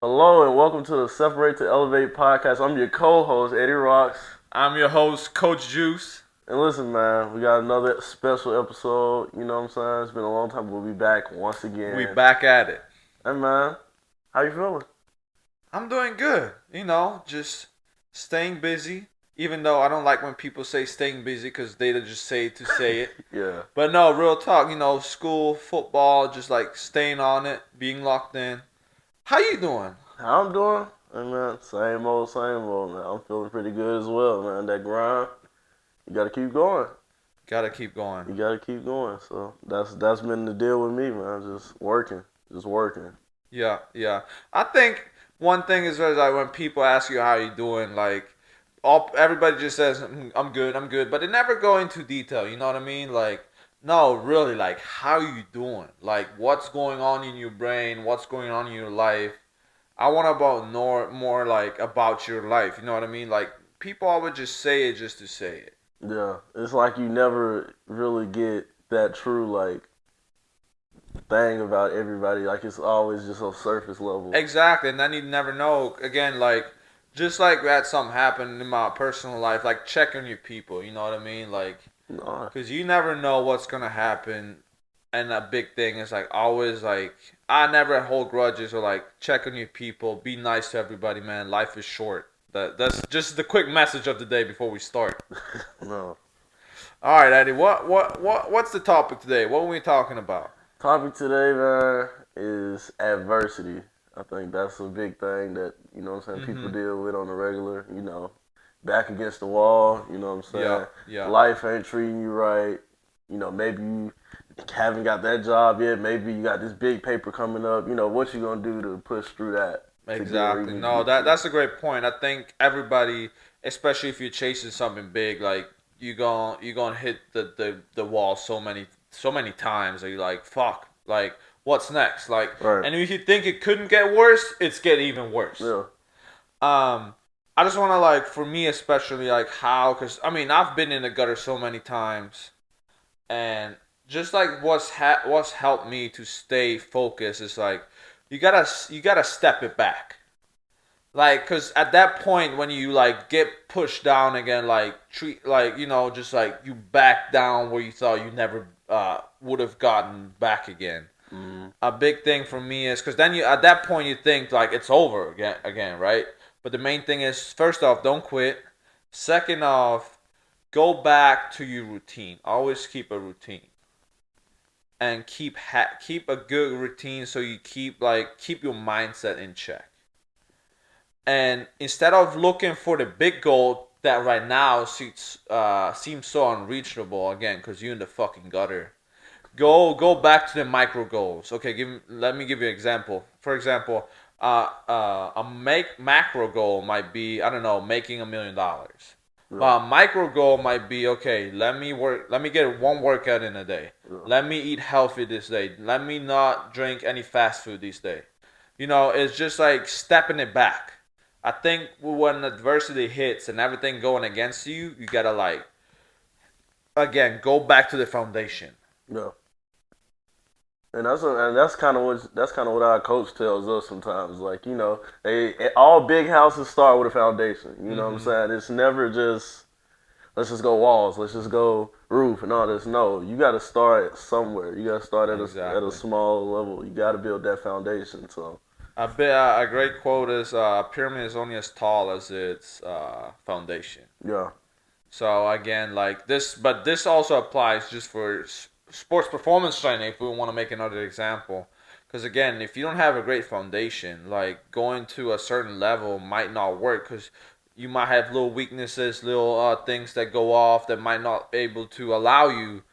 Hello and welcome to the Separate to Elevate podcast. I'm your co-host Eddie Rocks, I'm your host, Coach Juice. and listen, man, we got another special episode. You know what I'm saying? It's been a long time, but we'll be back once We again. back at it. Hey, man, how you feeling? I'm doing good. Just staying busy. Even though I don't like when people say staying busy because they just say it to say it. Yeah, But no, real talk. School, football, just like staying on it, being locked in. How you doing? how I'm doing? Hey, man, same old, man. I'm feeling pretty good as well, man. That grind, you gotta keep going. Gotta keep going. You gotta keep going. So that's been the deal with me, man. Just working. Yeah, yeah. I think one thing is like when people ask you how you doing, like everybody just says I'm good, I'm good, but they never go into detail. You know what I mean? Like, no, really, like how you doing? Like, what's going on in your brain? What's going on in your life? I want about more like about your life. You know what I mean? Like people always just say it just to say it. Yeah, it's like you never really get that true thing about everybody. Like it's always just on surface level. Exactly, and then you never know. Again, like just like that, something happened in my personal life. Like check on your people. You know what I mean? Like, Nah, cause you never know what's gonna happen. And a big thing is like always like I never hold grudges or like check on your people. Be nice to everybody, man. Life is short. That's just the quick message of the day before we start. no. All right, Eddie. What's the topic today? What are we talking about? Topic today, man, is adversity. I think that's a big thing that, you know what I'm saying, people Mm-hmm. deal with on the regular, back against the wall, you know what I'm Yeah. saying? Yeah. Life ain't treating you right. Maybe you haven't got that job yet. Maybe you got this big paper coming up. What you gonna do to push through that to get where you Exactly. need to No, get that to? that's a great point. I think everybody, especially if you're chasing something big, like you gonna hit the wall so many times that you're like, fuck, like what's next? Like, Right. and if you think it couldn't get worse, it's get even worse. Yeah. Um, I just wanna like for me especially like how, cause I mean I've been in the gutter so many times, and just like what's helped me to stay focused is like you gotta step it back, like because at that point when you like get pushed down again, like treat like just like you back down where you thought you never would have gotten back again. Mm-hmm. A big thing for me is because then you at that point you think like it's over again, right? But the main thing is, first off, don't quit. Second off, go back to your routine. Always keep a routine and keep a good routine so you keep your mindset in check. And instead of looking for the big goal that right now seems so unreachable again because you're in the fucking gutter, go back to the micro goals. Okay, let me give you an example. For example, a make macro goal might be, I don't know, making $1 million. Yeah. But a micro goal might be, okay, let me get one workout in a day. Yeah. Let me eat healthy this day. Let me not drink any fast food this day. It's just like stepping it back. I think when adversity hits and everything going against you, you gotta like again go back to the foundation. Yeah. And that's kind of what our coach tells us sometimes. Like all big houses start with a foundation. You know what I'm Mm-hmm. saying? It's never just let's just go walls, let's just go roof and all this. No, you got to start somewhere. You got to start at a Exactly. small level. You got to build that foundation. So A great quote is a pyramid is only as tall as its foundation. yeah, So again, like this, but this also applies just for sports performance training. If we want to make another example, because again, if you don't have a great foundation, like going to a certain level might not work because you might have little weaknesses, little things that go off that might not be able to allow you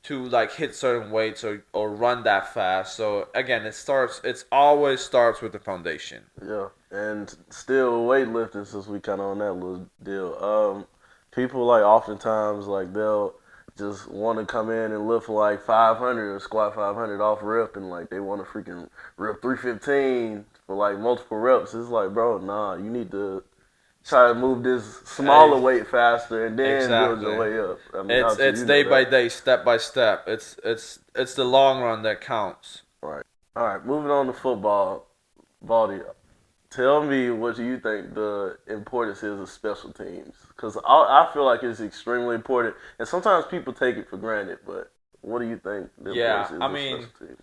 to like hit certain weights or run that fast. So again, it always starts with the foundation. yeah. And still weightlifting, since we kind of on that little deal. People like oftentimes like they'll just want to come in and lift like 500 or squat 500 off rip, and like they want to freaking rip 315 for like multiple reps. It's like, bro, nah, you need to try to move this smaller Ex- weight faster and then build your Exactly. way up. I mean, It's obviously it's you know day by that. day, step by step. It's the long run that counts. Right. All right. Moving on to football. Baldy, tell me what you think the importance is of special teams, because I feel like it's extremely important, and sometimes people take it for granted. But what do you think the Yeah, importance is I of mean, special teams?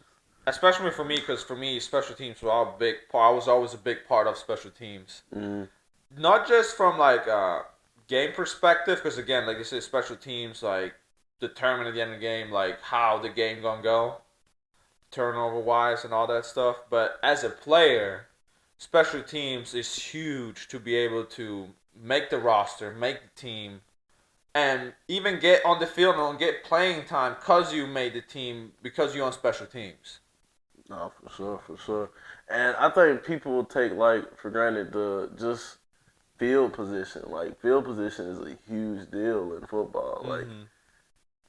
especially for me, because for me, special teams were all big part. I was always a big part of special teams, Mm, not just from like game perspective, because again, like you said, special teams like determine at the end of the game like how the game gonna go, turnover wise and all that stuff. But as a player, special teams is huge to be able to make the roster, make the team, and even get on the field and get playing time because you made the team because you're on special teams. no, for sure, for sure. And I think people take like for granted the just field position. Like field position is a huge deal in football. Like Mm-hmm.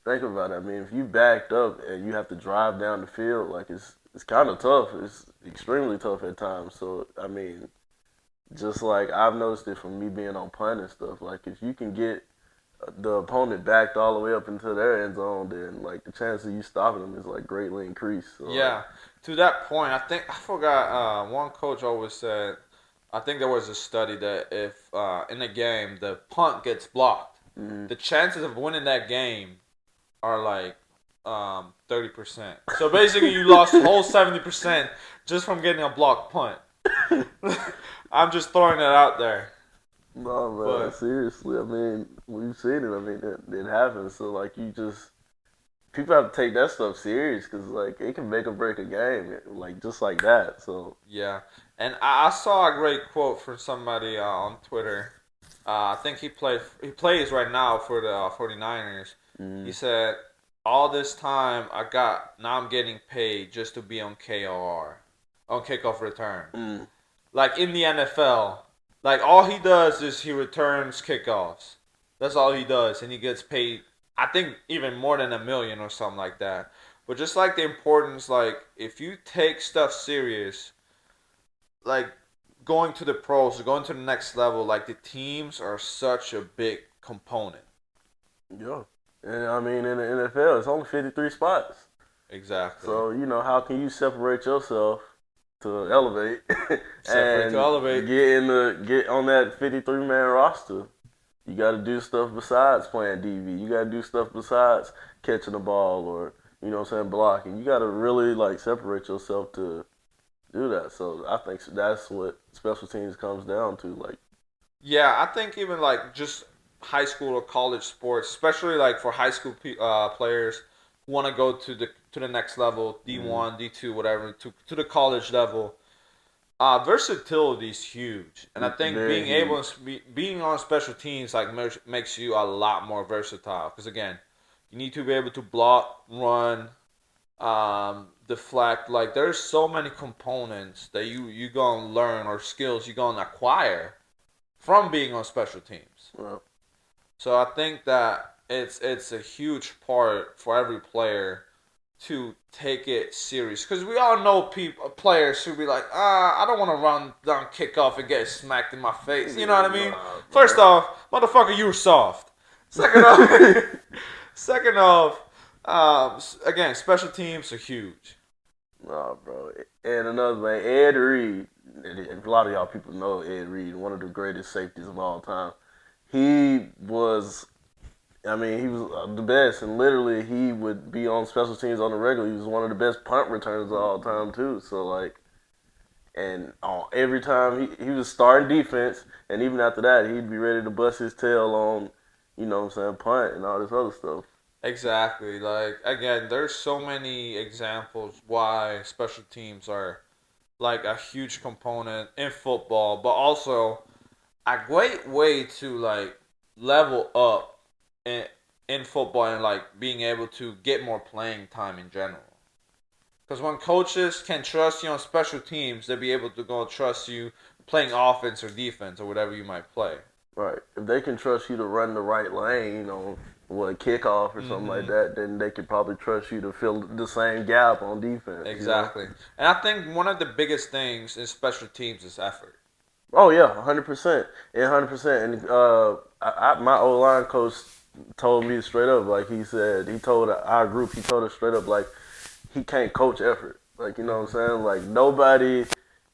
think about it. I mean, if you backed up and you have to drive down the field, like it's kind of tough. It's extremely tough at times. So I mean, just like I've noticed it from me being on punt and stuff. Like if you can get the opponent backed all the way up into their end zone, then like the chance of you stopping them is like greatly increased. So like, Yeah, to that point, I think I forgot. One coach always said, I think there was a study that if in a game the punt gets blocked, mm, the chances of winning that game are like 30%. So basically, you lost the whole 70% just from getting a blocked punt. I'm just throwing that out there, no man, but seriously. I mean, we've seen it. I mean, it happens. So like, you just people have to take that stuff serious because like it can make or break a game, like just like that. So yeah. And I saw a great quote from somebody on Twitter. I think he plays right now for the 49ers. He mm, said, "All this time now I'm getting paid just to be on KOR, on kickoff return. mm, Like in the NFL, like all he does is he returns kickoffs. That's all he does, and he gets paid. I think even more than $1 million or something like that. But just like the importance, like if you take stuff serious, like going to the pros, going to the next level, like the teams are such a big component. yeah. And I mean, in the NFL, it's only 53 spots. Exactly. So you know, how can you separate yourself to elevate Separate to and elevate. get on that 53-man roster? You got to do stuff besides playing DV. You got to do stuff besides catching the ball or you know what I'm saying blocking. You got to really like separate yourself to do that. So I think that's what special teams comes down to. Like, Yeah, I think even like just high school or college sports, especially like for high school players who want to go to the next level, mm, D1, D2, whatever, to the college level. Versatility is huge, and I think very being able huge. to being on special teams like makes you a lot more versatile. Because again, you need to be able to block, run, deflect. Like there's so many components that you gonna learn or skills you gonna acquire from being on special teams. Well, So I think that it's a huge part for every player to take it serious because we all know people players who be like, I don't want to run down kickoff and get smacked in my face. You know what I mean? nah, First bro. off, motherfucker, you were soft. Second off, second off, again, special teams are huge. Nah, bro. And another man, Ed Reed. A lot of y'all people know Ed Reed, one of the greatest safeties of all time. He was, I mean, he was the best, and literally he would be on special teams on the regular. He was one of the best punt returners of all time too. So like, and every time he was starting defense, and even after that, he'd be ready to bust his tail on, you know what I'm saying, punt and all this other stuff. Exactly. Like again, there's so many examples why special teams are like a huge component in football, but also a great way to like level up in in football and like being able to get more playing time in general. Because when coaches can trust you on special teams, they'll be able to go trust you playing offense or defense or whatever you might play. Right. If they can trust you to run the right lane, you know, what kickoff or something like Mm-hmm. that, then they could probably trust you to fill the same gap on defense. You know. Exactly. And I think one of the biggest things in special teams is effort. Oh yeah, 100%, yeah, 100%. And my O line coach told me straight up, like he said, he told our group, he told us straight up, like he can't coach effort. Like you know what I'm saying? Like nobody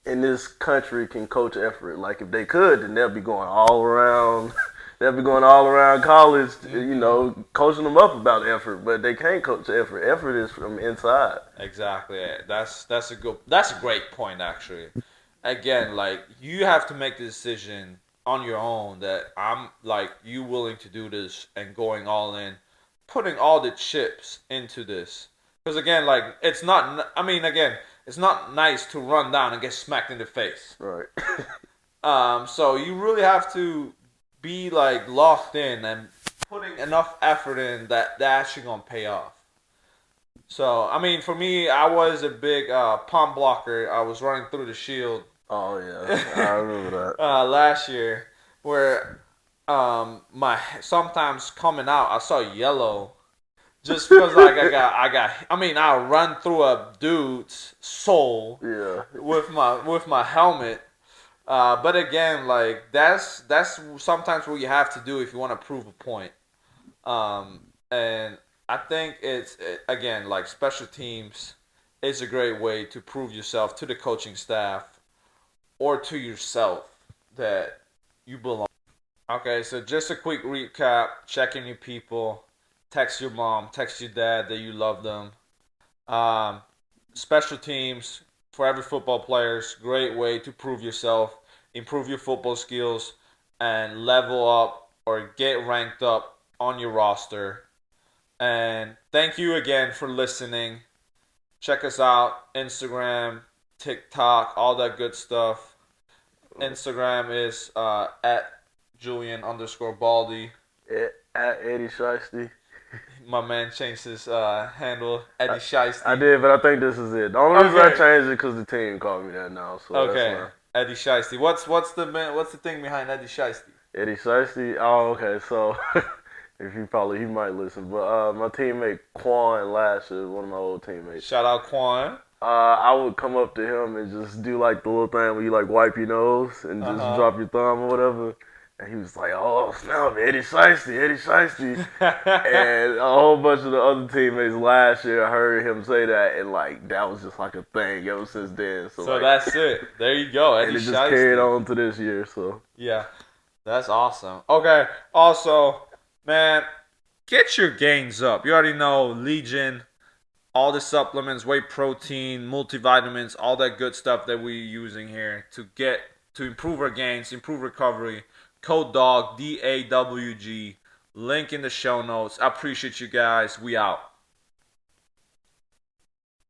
in this country can coach effort. Like if they could, then they'll be going all around. They'll be going all around college, coaching them up about effort. But they can't coach effort. Effort is from inside. Exactly. That's a great point actually. Again, like you have to make the decision on your own that I'm like you willing to do this and going all in, putting all the chips into this. Because again, like it's not. I mean, again, it's not nice to run down and get smacked in the face. Right. So you really have to be like locked in and putting enough effort in that actually gonna pay off. So I mean, for me, I was a big pump blocker. I was running through the shield Oh yeah, I remember that. last year, where my sometimes coming out, I saw yellow, just because like I mean, I run through a dude's soul Yeah. with my helmet. But again, like that's sometimes what you have to do if you want to prove a point. And I think again like special teams is a great way to prove yourself to the coaching staff or to yourself that you belong. Okay, so just a quick recap: check in your people, text your mom, text your dad that you love them. Um, Special teams for every football players, great way to prove yourself, improve your football skills, and level up or get ranked up on your roster. And thank you again for listening. Check us out Instagram, TikTok, all that good stuff. Instagram is at Julian underscore Baldy. At Eddie Shiesty. My man changed his handle, Eddie Shiesty. I did, but I think this is it. The only reason I Okay. changed it because the team called me that now. So Okay, that's Eddie Shiesty. What's the thing behind Eddie Shiesty? fine. Eddie Shiesty. Oh, okay. So if he might listen. But my teammate Quan Lasher, one of my old teammates. Shout out Quan. I would come up to him and just do like the little thing where you like wipe your nose and just drop your thumb or whatever. And he was like, "Oh, snap, Eddie Shiesty, Eddie Shiesty." And a whole bunch of the other teammates last year heard him say that, and like that was just like a thing ever since then. So, So like, that's it. There you go, Eddie and it just Shiesty. carried on to this year. So Yeah, that's awesome. Okay, also, man, get your gains up. You already know Legion, all the supplements, whey protein, multivitamins, all that good stuff that we're using here to improve our gains, improve recovery. Code DAWG, DAWG. Link in the show notes. I appreciate you guys. We out.